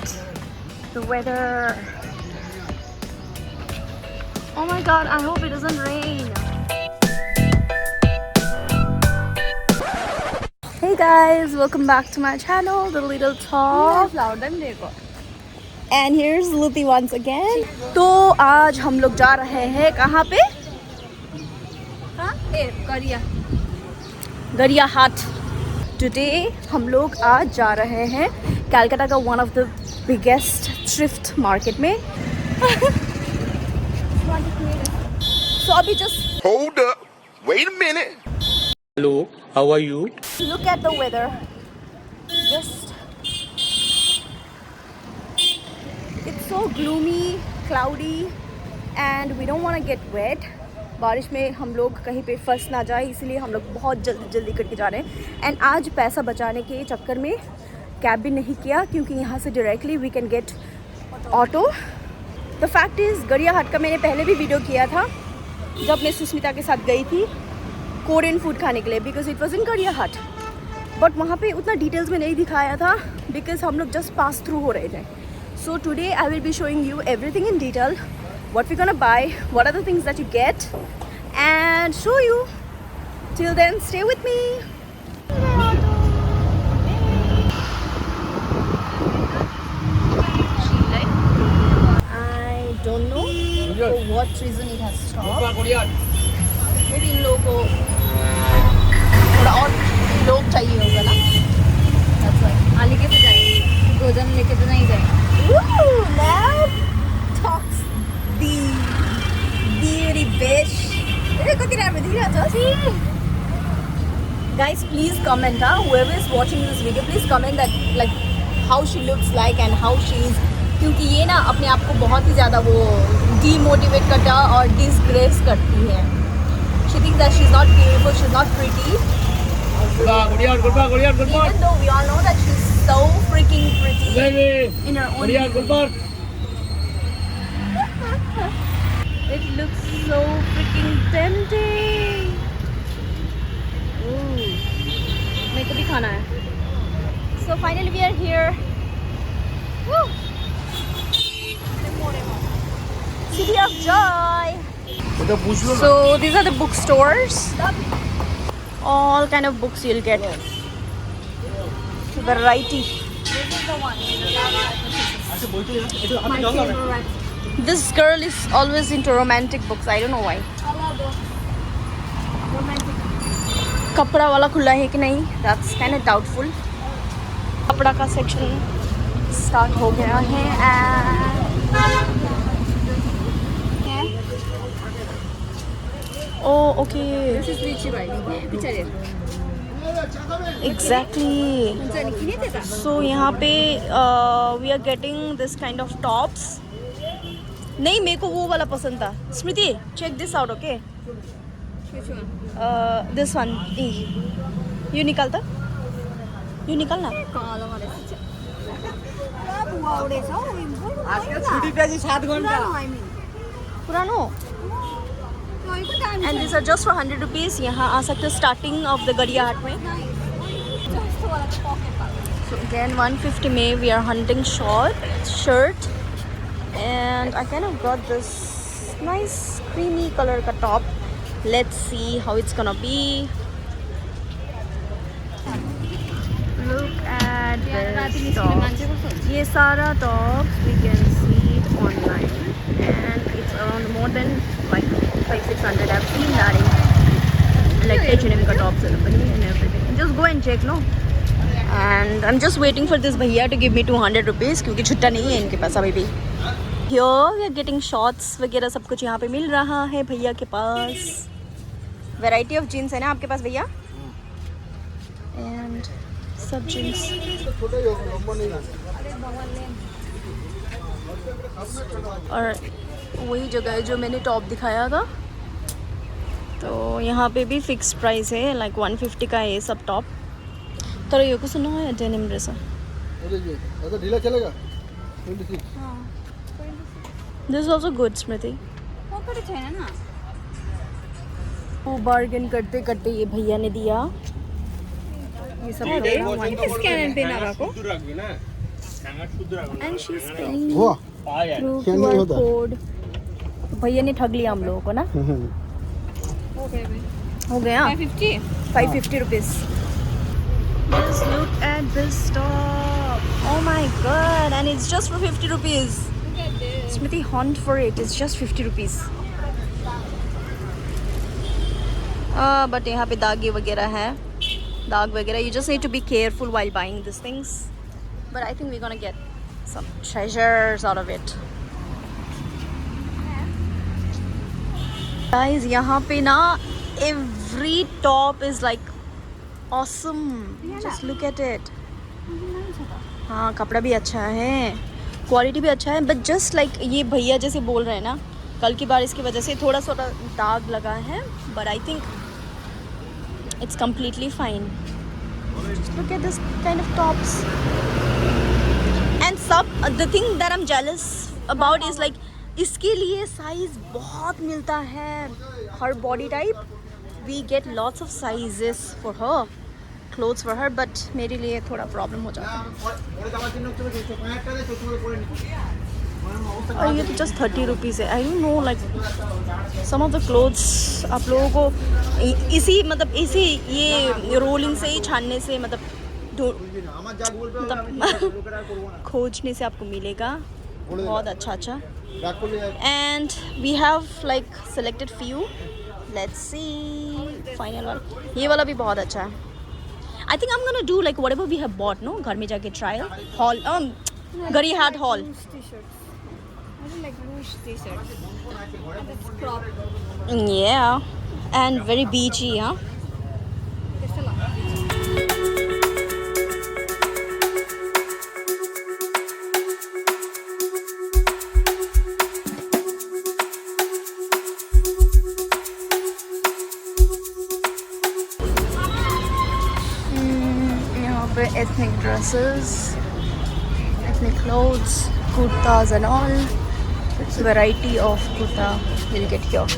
The weather. Oh my god, I hope it doesn't rain. Hey guys, welcome back to my channel, The Little Talk. And here's Luti once again. तो आज हम लोग जा रहे हैं कहाँ पे? गरिया हाट. Today हम लोग आज जा रहे हैं कलकत्ता का one of the biggest thrift market में. So अभी just hold up, wait a minute. Hello, how are you? look at the weather. Just it's so gloomy, cloudy, and we don't want to get wet. बारिश में हम लोग कहीं पे फंस ना जाए, इसलिए हम लोग बहुत जल्दी करके जा रहे हैं. एंड आज पैसा बचाने के चक्कर में कैब भी नहीं किया, क्योंकि यहाँ से directly we can get auto. The fact is Gariahat का मैंने पहले भी वीडियो किया था जब मैं सुष्मिता के साथ गई थी कोरियन फूड खाने के लिए, बिकॉज इट वॉज इन गरिया हाट. बट वहाँ पे उतना डिटेल्स में नहीं दिखाया था बिकॉज हम लोग जस्ट पास थ्रू हो रहे थे. So today I will be showing you everything in detail, what we're gonna buy, what are the things that you get, and show you. Till then, stay with me. I don't know for what reason it has stopped. Maybe इन लोगों को थोड़ा और लोग चाहिए होगा ना. That's why. आली के तो जाएंगे, गोजन लेके तो नहीं जाएंगे. Woo! Now talks. Beauty bitch. Guys, please comment. Whoever is watching this video, please comment that like how she looks like and how she is. क्योंकि ये ना अपने आप को बहुत ही ज़्यादा वो demotivate करता और disgrace करती है. She thinks that she's not beautiful, she's not pretty. Even though we all know that she's so freaking pretty in her own way. It looks so freaking tempting. Ooh, मेरे को भी खाना है. So finally we are here. Woo! City of Joy. So these are the bookstores. All kind of books you'll get. Variety. This is the one. My favorite. This girl is always into romantic books. I don't know why. कपड़ा वाला खुला है कि नहीं? That's kind of doubtful. कपड़ा का section start हो गया है. Oh, okay. This is Richie, right? Exactly. So यहाँ पे we are getting this kind of tops. नहीं, मेरे को वो वाला पसंद था. Smriti, check this out. Okay, this one. You निकालता, यू निकालना. पुरानो. And this are just for 100 rupees. यहाँ आ सकते हो स्टार्टिंग ऑफ द गरिया हाट में. So again 150 में we are hunting shirt. And I kind of got this nice creamy color ka top. Let's see how it's gonna be. Look at this top. ये सारा tops we can see it online, and it's around more than like 500-600. I've seen that in like H&M ka tops and everything. Just go and check, no? And I'm just waiting for this भैया to give me 200 rupees, क्योंकि छुट्टा नहीं है इनके पास अभी भी. Here we are getting shorts वगैरह सब कुछ यहाँ पे मिल रहा है भैया के पास. Variety of jeans है ना आपके पास भैया? And सब jeans. और वही जगह है जो मैंने टॉप दिखाया था. तो यहाँ पे भी फिक्स प्राइस है, like 150 का है सब टॉप. तर यो को सुनो है डेनिम ड्रेस. ढीला चलेगा. This is also good, Smriti. वो बार्गेन करते करते ये भैया ने दिया ये सब. And she's paying हुआ through क्या नहीं QR होता? code. भैया ने ठग लिया हम लोगों को ना. हो गया 550 rupees. Just look at this top. Oh my god, and it's just for 50 rupees. Look at this. Smriti, hunt for it. It's just 50 rupees. But यहाँ पे दागे वगैरह है. दाग वगैरह. You just need to be careful while buying these things. But I think we're gonna get some treasures out of it. Guys, यहाँ पे ना every top is like awesome. Just look at it. हाँ, कपड़ा भी अच्छा है, quality भी अच्छा है. बट जस्ट लाइक ये भैया जैसे बोल रहे हैं ना, कल की बारिश की वजह से थोड़ा सा दाग लगा है. But I think it's completely fine. Just look at this kind of tops. And the thing that I'm jealous about is like इसके लिए size बहुत मिलता है. Her body type, we get lots of sizes for her, clothes for her, but मेरे लिए थोड़ा problem हो जाता है. और ये तो just 30 rupees है. I don't know, like some of the clothes आप लोगों को इसी ये रोलिंग से ही छानने से मतलब खोजने से आपको मिलेगा बहुत अच्छा. And we have like selected few. Let's see final one. ये वाला भी बहुत अच्छा है. I think I'm gonna do like whatever we have bought, no? घर में जाके trial haul. Gari hat haul. I don't like loose t-shirts. And it's crop. Yeah, and very beachy, huh? Just a lot. यहाँ पे ethnic dresses, ethnic clothes, kurtas and all. Variety of kurta you'll get here.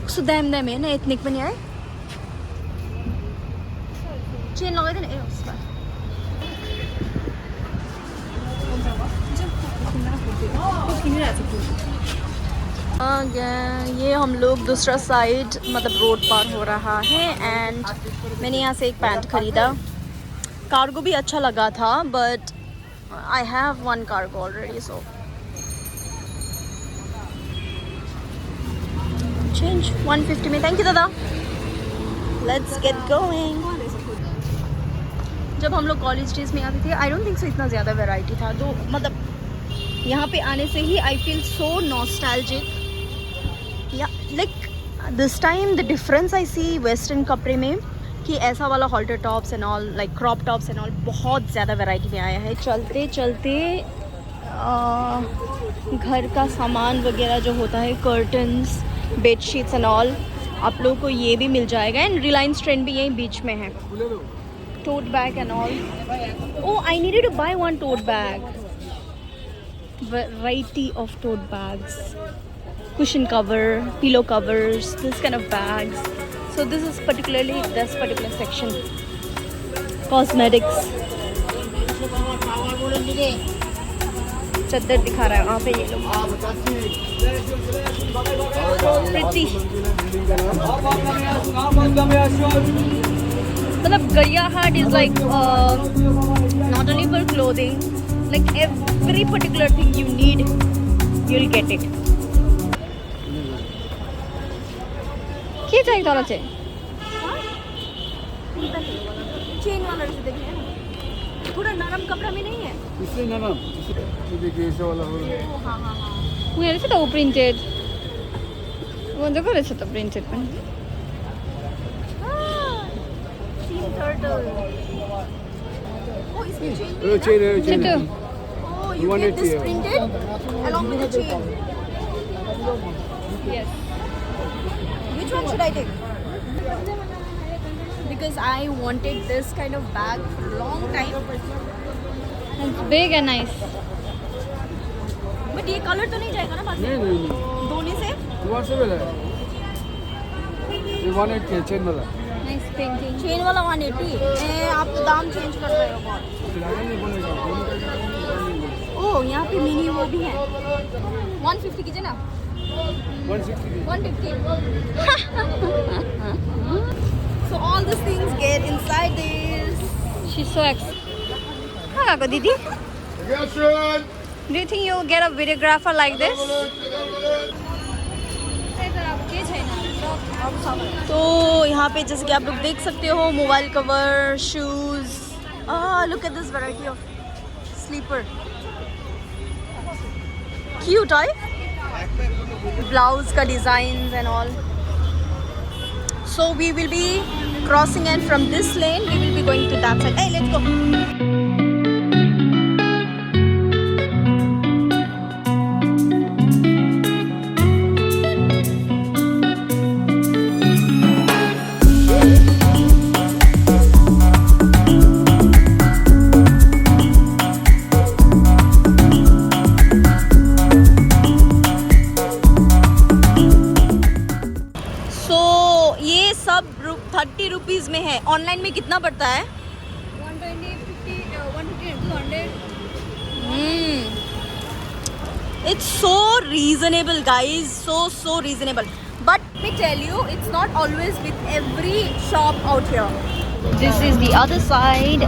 So them है ना ethnic में नहीं आए. Chain लगाए थे ना ए उसका. ये हम लोग दूसरा साइड मतलब रोड पार हो रहा है. एंड मैंने यहाँ से एक पैंट खरीदा. कार्गो भी अच्छा लगा था but I have one cargo already, so change 150 में. Thank you दादा. Let's get going. जब हम लोग कॉलेज डेज में आते थे I don't think so इतना ज़्यादा वैरायटी था. तो मतलब यहाँ पे आने से ही I feel so nostalgic. Yeah, like this time the difference I see western कपड़े में कि ऐसा वाला halter tops and all like crop tops and all बहुत ज़्यादा वैरायटी में आया है. चलते चलते घर का सामान वगैरह जो होता है कर्टन्स, बेडशीट्स एंड ऑल आप लोगों को ये भी मिल जाएगा. एंड रिलायंस ट्रेंड भी यहीं बीच में है. Tote bag and all. Oh I needed to buy one tote bag. Variety of tote bags, cushion cover, pillow covers, this kind of bags. So this is particularly this particular section. Cosmetics. चद्दर दिखा रहा है वहाँ पे ये लोग. Pretty. मतलब गरिया हाट is like not only for clothing, like every particular thing you need, you'll get it. क्या चाहिए तारा चेन? चेन वाला जैसे देखिए ना, थोड़ा नरम कपड़ा में नहीं है. इससे नरम ये देखिए ऐसा वाला हो रहा है. हाँ. Where is it all printed? Wonder what is it all printed? Sea turtle. Oh, इसमें chain भी है ना? चेन है. Oh, You you want get it this here. printed along with the chain. Yes. Which one should I take? Because I wanted this kind of bag for a long time. It's big and nice. But ये colour तो नहीं जाएगा ना बाद में? नहीं धोने से? वॉशेबल है. ये 180 चेन वाला. Nice. Painting. चेन वाला 180। आप तो दाम चेंज कर रहे हो बहुत। किराया नहीं बोलेगा, फोन करके नहीं बोलेगा। ओह यहाँ पे मिनी वो भी है। 150 कीजिए ना। 160 150। So all these things get inside this. She's so excited. हाँ काको दीदी। Attention! Do you think you'll get a videographer like this? तो यहाँ पे जैसे कि आप लोग देख सकते हो mobile cover, shoes. Look at this variety of slipper. Cute है। ब्लाउज का design and all. So we will be crossing and from this lane we will be going to that side. Hey, let's go. ये सब 30 rupees में है। Online में कितना पड़ता है? 120, 50, 150, 200. It's so reasonable, guys. So reasonable. But let me tell you, it's not always with every shop out here. This is the other side.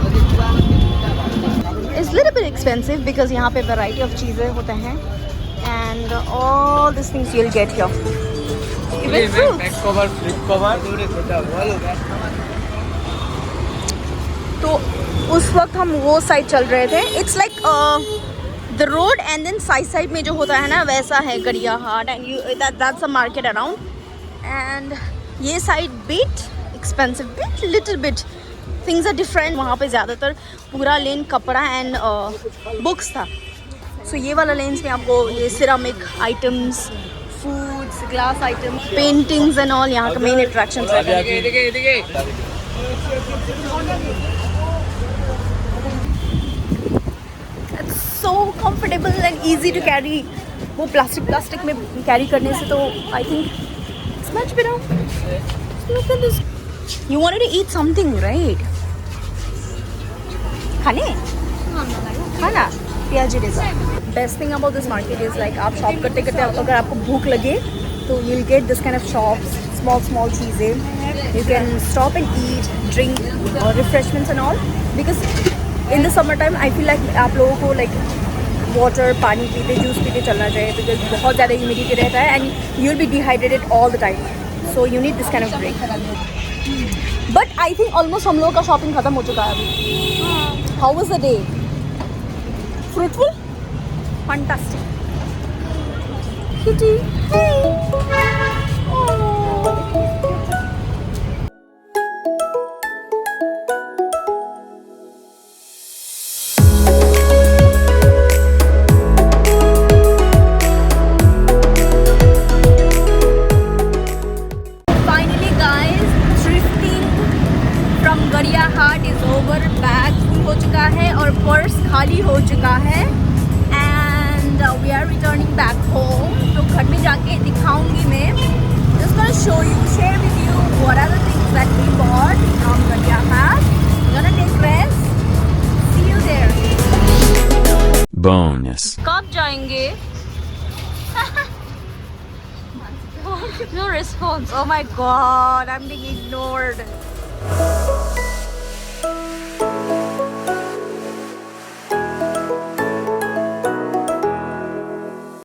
It's little bit expensive because यहाँ पे variety of चीज़ें होते हैं and all these things you'll get here. Even fruits. cover, flip cover. तो उस वक्त हम वो साइड चल रहे थे। It's like the road and then side में जो होता है ना वैसा है Gariahat and you that's a market around. And ये side bit expensive, bit little bit things are different. वहाँ पे ज़्यादातर पूरा लेन कपड़ा एंड बुक्स था। सो ये वाला लेन्स में आपको ये ceramic items, foods, glass items, paintings and all यहाँ का मेन अट्रैक्शन है। So comfortable and easy to carry. वो प्लास्टिक में कैरी करने से तो I think it's much better. Look at this. You wanted to eat something, right? खाने? खाना? प्याजी Reza. Best thing about this market is like आप शॉप करते करते अगर आपको भूख लगे तो you'll get this kind of shops, small चीज़ें. You can stop and eat, drink, refreshments and all. Because in the summer time I feel like आप लोगों को like वाटर, पानी पीते, जूस पीते चलना चाहिए बिकॉज बहुत ज़्यादा ह्यूमिडिटी रहता है and you will be dehydrated all the time, so you need this kind of break. But I think almost हम लोगों का शॉपिंग खत्म हो चुका है अभी। How was the day? Fruitful, fantastic. Kitty, खाली हो चुका है and we are returning back home. तो घर में जाके दिखाऊंगी मैं, just gonna show you, share with you what are the things that we bought from गड़िया हाट। Gonna take rest, see you there. Bonus. कब जाएंगे? No response. Oh my god, I'm being ignored.